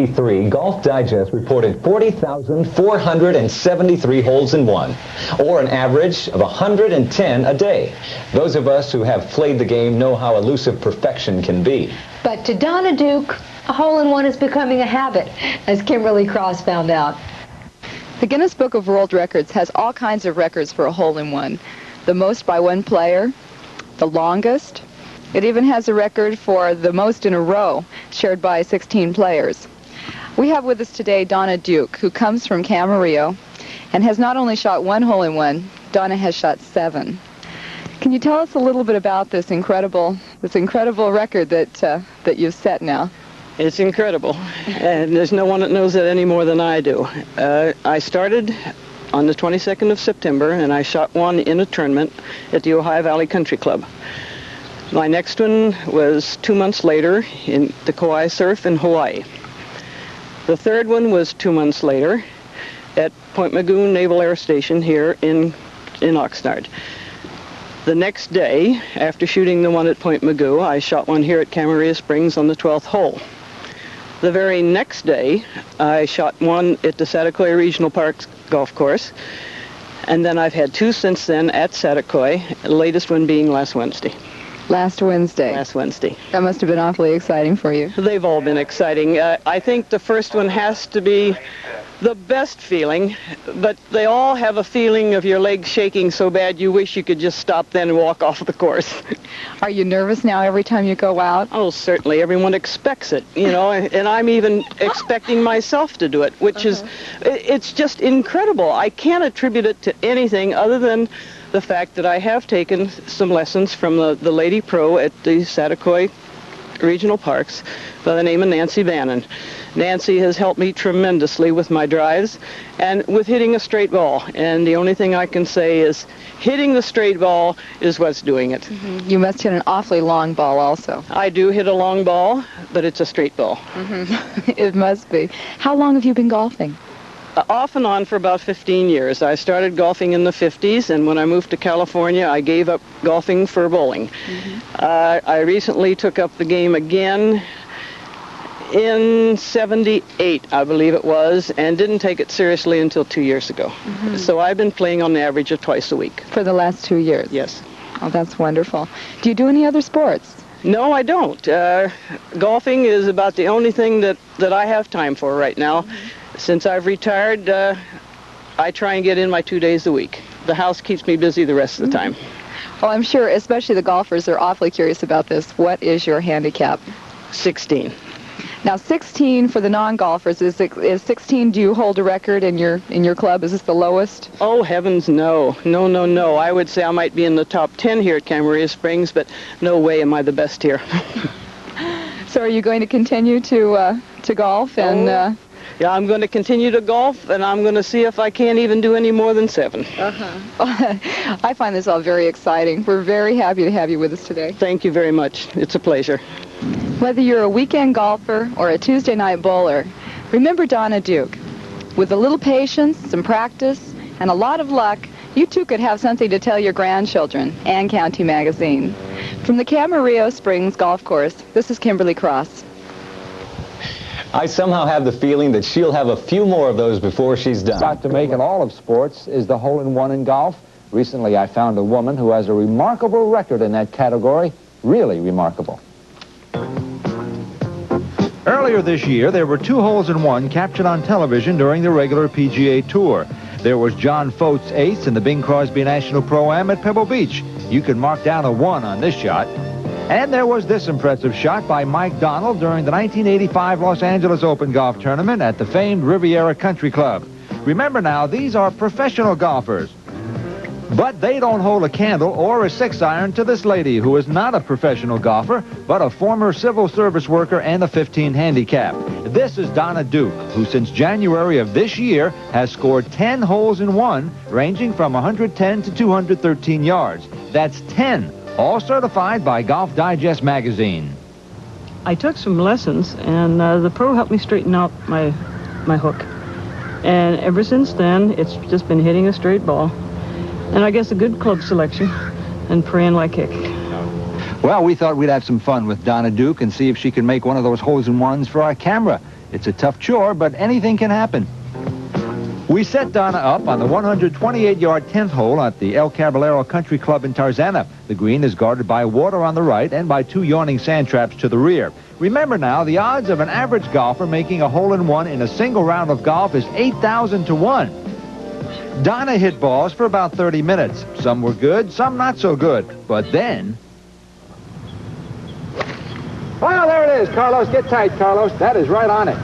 1983, Golf Digest reported 40,473 holes in one, or an average of 110 a day. Those of us who have played the game know how elusive perfection can be. But to Donna Duke, a hole-in-one is becoming a habit, as Kimberly Cross found out. The Guinness Book of World Records has all kinds of records for a hole-in-one. The most by one player, the longest. It even has a record for the most in a row, shared by 16 players. We have with us today Donna Duke, who comes from Camarillo and has not only shot one hole-in-one, Donna has shot 7. Can you tell us a little bit about this incredible record that you've set now? It's incredible, and there's no one that knows it any more than I do. I started on the 22nd of September, and I shot one in a tournament at the Ohio Valley Country Club. My next one was 2 months later in the Kauai Surf in Hawaii. The third one was 2 months later at Point Mugu Naval Air Station here in OXNARD. The next day, after shooting the one at Point Mugu, I shot one here at Camarillo Springs on the 12th hole. The very next day, I shot one at the Satakoy Regional Park golf course, and then I've had 2 since then at Satakoy, the latest one being last Wednesday. Last Wednesday. Last Wednesday. That must have been awfully exciting for you. They've all been exciting. I think the first one has to be the best feeling, but they all have a feeling of your legs shaking so bad you wish you could just stop then and walk off the course. Are you nervous now every time you go out? Oh, certainly. Everyone expects it, you know, and I'm even expecting myself to do it, which is, it's just incredible. I can't attribute it to anything other than the fact that I have taken some lessons from the lady pro at the Satakoy Regional Parks by the name of Nancy Bannon. Nancy has helped me tremendously with my drives and with hitting a straight ball. And the only thing I can say is hitting the straight ball is what's doing it. You must hit an awfully long ball also. I do hit a long ball, but it's a straight ball. It must be. How long have you been golfing? Off and on for about 15 years. I started golfing in the 50s, and when I moved to California, I gave up golfing for bowling. I recently took up the game again in 78, I believe it was, and didn't take it seriously until 2 years ago. So I've been playing on the average of twice a week. For the last 2 years? Yes. Oh, that's wonderful. Do you do any other sports? No, I don't. Golfing is about the only thing that I have time for right now. Since I've retired, I try and get in my 2 days a week. The house keeps me busy the rest of the time. Well, I'm sure especially the golfers are awfully curious about this. What is your handicap? 16. Now, 16 for the non-golfers. Is 16, do you hold a record in your club? Is this the lowest? Oh, heavens, no. No. I would say I might be in the top 10 here at Camarillo Springs, but no way am I the best here. So are you going to continue to golf and... Yeah, I'm going to continue to golf, and I'm going to see if I can't even do any more than 7. I find this all very exciting. We're very happy to have you with us today. Thank you very much. It's a pleasure. Whether you're a weekend golfer or a Tuesday night bowler, remember Donna Duke. With a little patience, some practice, and a lot of luck, you too could have something to tell your grandchildren and County Magazine. From the Camarillo Springs Golf Course, this is Kimberly Cross. I somehow have the feeling that she'll have a few more of those before she's done. About to make in all of sports is the hole-in-one in golf. Recently, I found a woman who has a remarkable record in that category. Really remarkable. Earlier this year, there were 2 holes-in-one captured on television during the regular PGA Tour. There was John Fote's ace in the Bing Crosby National Pro-Am at Pebble Beach. You can mark down a 1 on this shot. And there was this impressive shot by Mike Donald during the 1985 Los Angeles Open Golf Tournament at the famed Riviera Country Club. Remember now, these are professional golfers. But they don't hold a candle or a 6-iron to this lady who is not a professional golfer, but a former civil service worker and a 15 handicap. This is Donna Duke, who since January of this year has scored 10 holes-in-one, ranging from 110 to 213 yards. That's 10. All certified by Golf Digest magazine. I took some lessons, and the pro helped me straighten out my hook. And ever since then, it's just been hitting a straight ball. And I guess a good club selection and praying like heck. Well, we thought we'd have some fun with Donna Duke and see if she can make one of those holes-in-ones for our camera. It's a tough chore, but anything can happen. We set Donna up on the 128-yard 10th hole at the El Caballero Country Club in Tarzana. The green is guarded by water on the right and by 2 yawning sand traps to the rear. Remember now, the odds of an average golfer making a hole-in-one in a single round of golf is 8,000 to 1. Donna hit balls for about 30 minutes. Some were good, some not so good. But then... Well, there it is, Carlos. Get tight, Carlos. That is right on it.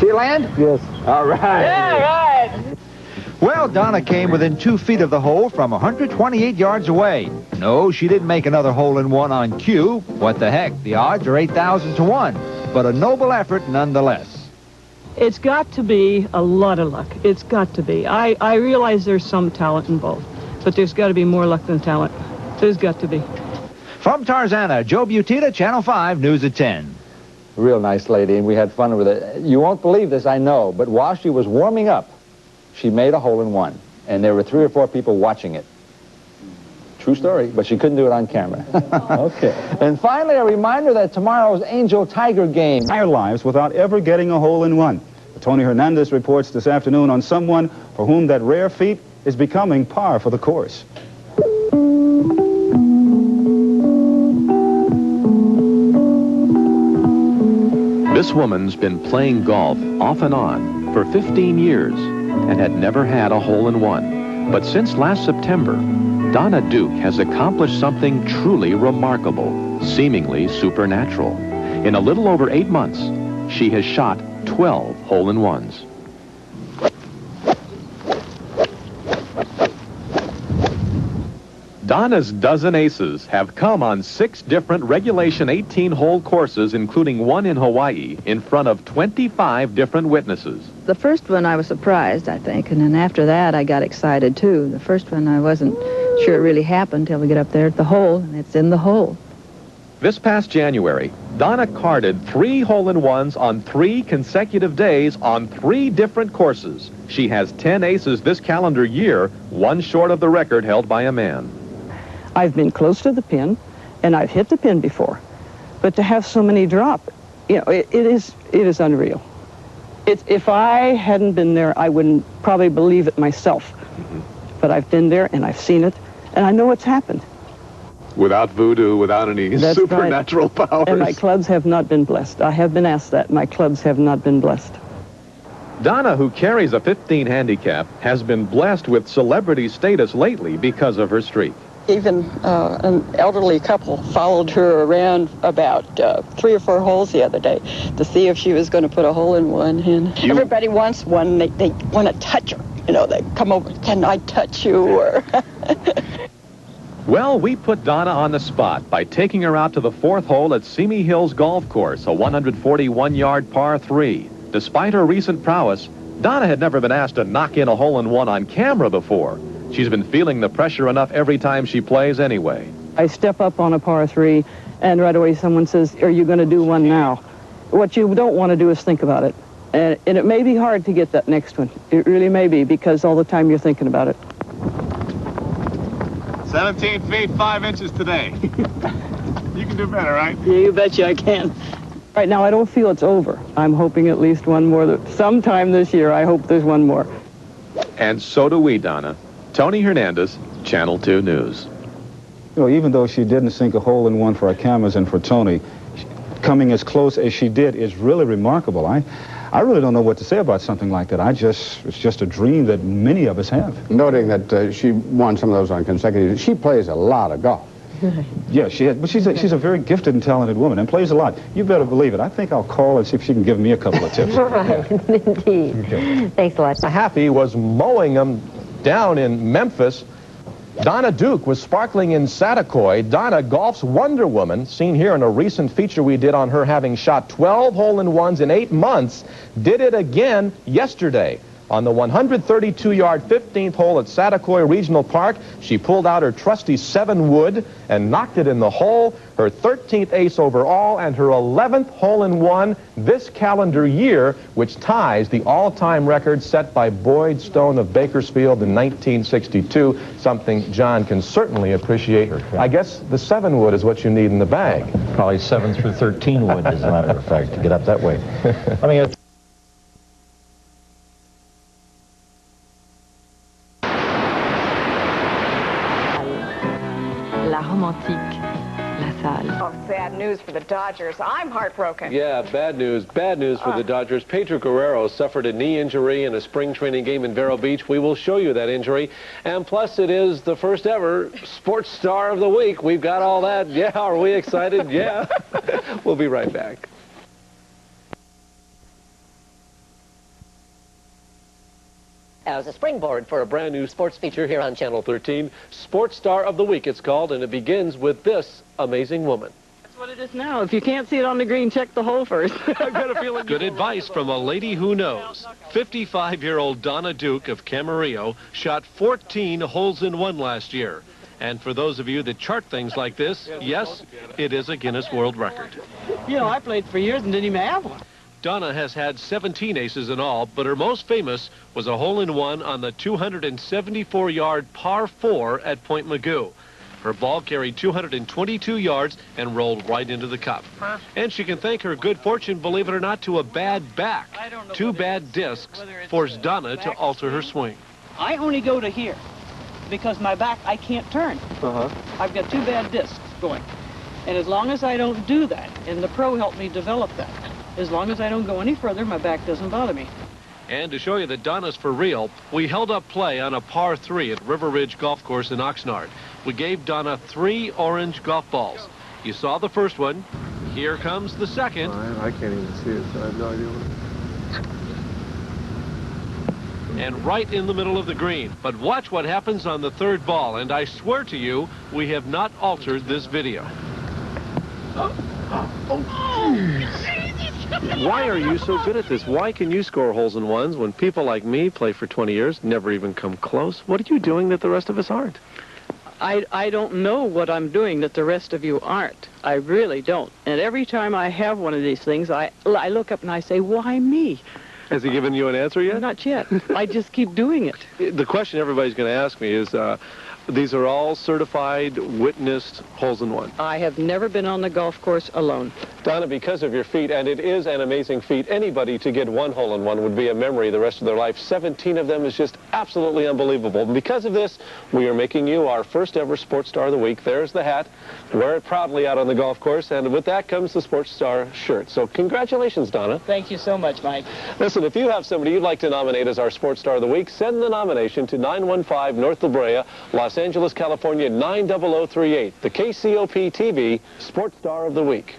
See you land? Yes. All right. Yeah, right. Well, Donna came within 2 feet of the hole from 128 yards away. No, she didn't make another hole-in-one on cue. What the heck? The odds are 8,000 to 1. But a noble effort nonetheless. It's got to be a lot of luck. It's got to be. I realize there's some talent involved, but there's got to be more luck than talent. There's got to be. From Tarzana, Joe Buttitta, Channel 5, News at 10. Real nice lady, and we had fun with it. You won't believe this, I know, but while she was warming up, she made a hole-in-one, and there were 3 or 4 people watching it. True story, but she couldn't do it on camera. Okay. And finally, a reminder that tomorrow's Angel Tiger game... Our lives without ever getting a hole-in-one. Tony Hernandez reports this afternoon on someone for whom that rare feat is becoming par for the course. This woman's been playing golf off and on for 15 years and had never had a hole-in-one. But since last September, Donna Duke has accomplished something truly remarkable, seemingly supernatural. In a little over 8 months, she has shot 12 hole-in-ones. Donna's dozen aces have come on 6 different regulation 18-hole courses, including one in Hawaii, in front of 25 different witnesses. The first one I was surprised, I think, and then after that I got excited too. The first one I wasn't sure it really happened till we get up there at the hole, and it's in the hole. This past January, Donna carded 3 hole-in-ones on 3 consecutive days on 3 different courses. She has 10 aces this calendar year, 1 short of the record held by a man. I've been close to the pin, and I've hit the pin before. But to have so many drop, you know, it is unreal. If I hadn't been there, I wouldn't probably believe it myself. But I've been there, and I've seen it, and I know what's happened. Without voodoo, without any That's supernatural right. powers. And my clubs have not been blessed. I have been asked that. My clubs have not been blessed. Donna, who carries a 15 handicap, has been blessed with celebrity status lately because of her streak. Even an elderly couple followed her around about 3 or 4 holes the other day to see if she was going to put a hole-in-one in. Everybody wants one. They want to touch her. You know, they come over, can I touch you? Or Well, we put Donna on the spot by taking her out to the 4th hole at Simi Hills Golf Course, a 141-yard par 3. Despite her recent prowess, Donna had never been asked to knock in a hole-in-one on camera before. She's been feeling the pressure enough every time she plays anyway. I step up on a par 3, and right away someone says, are you going to do one now? What you don't want to do is think about it. And it may be hard to get that next one. It really may be, because all the time you're thinking about it. 17 feet, 5 inches today. You can do better, right? Yeah, you betcha I can. Right now, I don't feel it's over. I'm hoping at least one more. Sometime this year, I hope there's one more. And so do we, Donna. Tony Hernandez, Channel 2 News. You know, even though she didn't sink a hole-in-one for our cameras and for Tony, coming as close as she did is really remarkable. I really don't know what to say about something like that. It's just a dream that many of us have. Noting that she won some of those on consecutive, she plays a lot of golf. Yeah, she has, but she's a very gifted and talented woman and plays a lot. You better believe it. I think I'll call and see if she can give me a couple of tips. Right, indeed. Okay. Thanks a lot. Happy was mowing them down in Memphis. Donna Duke was sparkling in Satakoy. Donna, golf's Wonder Woman, seen here in a recent feature we did on her having shot 12 hole-in-ones in 8 months, did it again yesterday. On the 132-yard 15th hole at Satakoy Regional Park, she pulled out her trusty 7-wood and knocked it in the hole, her 13th ace overall and her 11th hole-in-one this calendar year, which ties the all-time record set by Boyd Stone of Bakersfield in 1962, something John can certainly appreciate. I guess the 7-wood is what you need in the bag. Probably 7 through 13 wood, as a matter of fact, to get up that way. Let me get La romantique, la salle. Oh, sad news for the Dodgers. I'm heartbroken. Yeah, bad news. Bad news for the Dodgers. Pedro Guerrero suffered a knee injury in a spring training game in Vero Beach. We will show you that injury. And plus, it is the first ever Sports Star of the Week. We've got all that. Yeah, are we excited? Yeah. We'll be right back. As a springboard for a brand new sports feature here on Channel 13, Sports Star of the Week it's called, and it begins with this amazing woman. That's what it is now. If you can't see it on the green, check the hole first. I've got a feeling. Good advice from a lady who knows. 55-year-old Donna Duke of Camarillo shot 14 holes-in-one last year. And for those of you that chart things like this, yes, it is a Guinness World Record. You know, I played for years and didn't even have one. Donna has had 17 aces in all, but her most famous was a hole-in-one on the 274-yard par 4 at Point Magoo. Her ball carried 222 yards and rolled right into the cup. And she can thank her good fortune, believe it or not, to a bad back. 2 bad discs forced Donna to alter her swing. I only go to here because my back, I can't turn. I've got 2 bad discs going. And as long as I don't do that, and the pro helped me develop that, as long as I don't go any further, my back doesn't bother me. And to show you that Donna's for real, we held up play on a par 3 at River Ridge Golf Course in Oxnard. We gave Donna 3 orange golf balls. You saw the first one. Here comes the second. I can't even see it, so I have no idea what. And right in the middle of the green. But watch what happens on the 3rd ball, and I swear to you, we have not altered this video. Why are you so good at this? Why can you score holes-in-ones when people like me play for 20 years, never even come close? What are you doing that the rest of us aren't? I don't know what I'm doing that the rest of you aren't. I really don't. And every time I have one of these things, I look up and I say, why me? Has he given you an answer yet? Not yet. I just keep doing it. The question everybody's going to ask me is, these are all certified, witnessed holes-in-one. I have never been on the golf course alone. Donna, because of your feat, and it is an amazing feat, anybody to get 1 hole-in-one would be a memory the rest of their life. 17 of them is just absolutely unbelievable. And because of this, we are making you our first ever Sports Star of the Week. There's the hat. Wear it proudly out on the golf course, and with that comes the Sports Star shirt. So congratulations, Donna. Thank you so much, Mike. Listen, if you have somebody you'd like to nominate as our Sports Star of the Week, send the nomination to 915 North La Brea, Los Angeles, California 90038, the KCOP TV Sports Star of the Week.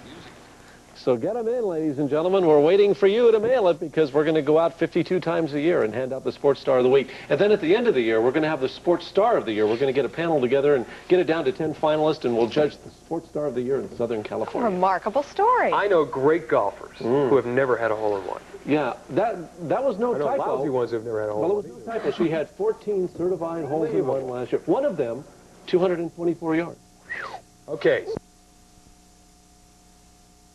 So get them in, ladies and gentlemen. We're waiting for you to mail it because we're going to go out 52 times a year and hand out the Sports Star of the Week. And then at the end of the year, we're going to have the Sports Star of the Year. We're going to get a panel together and get it down to 10 finalists, and we'll judge the Sports Star of the Year in Southern California. Remarkable story. I know great golfers who have never had a hole-in-one. Yeah, that was no typo. Lousy ones who've never had a hole-in-one. Well, it was no typo. She had 14 certified holes-in-one last year. One of them, 224 yards. Okay.